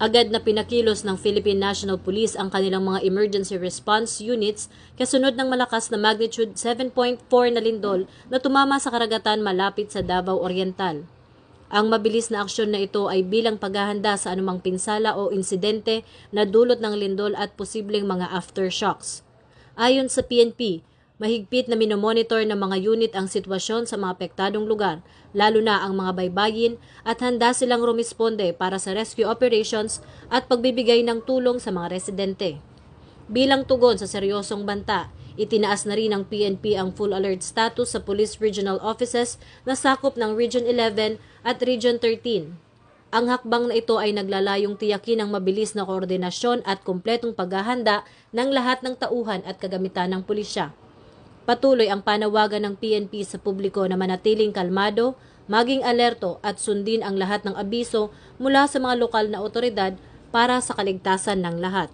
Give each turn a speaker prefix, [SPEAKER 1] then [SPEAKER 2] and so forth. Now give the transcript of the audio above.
[SPEAKER 1] Agad na pinakilos ng Philippine National Police ang kanilang mga emergency response units kasunod ng malakas na magnitude 7.4 na lindol na tumama sa karagatan malapit sa Davao Oriental. Ang mabilis na aksyon na ito ay bilang paghahanda sa anumang pinsala o insidente na dulot ng lindol at posibleng mga aftershocks. Ayon sa PNP, mahigpit na minomonitor ng mga unit ang sitwasyon sa mga apektadong lugar, lalo na ang mga baybayin, at handa silang rumisponde para sa rescue operations at pagbibigay ng tulong sa mga residente. Bilang tugon sa seryosong banta, itinaas na rin ng PNP ang full alert status sa police regional offices na sakop ng Region 11 at Region 13. Ang hakbang na ito ay naglalayong tiyakin ang mabilis na koordinasyon at kumpletong paghahanda ng lahat ng tauhan at kagamitan ng pulisya. Patuloy ang panawagan ng PNP sa publiko na manatiling kalmado, maging alerto at sundin ang lahat ng abiso mula sa mga lokal na otoridad para sa kaligtasan ng lahat.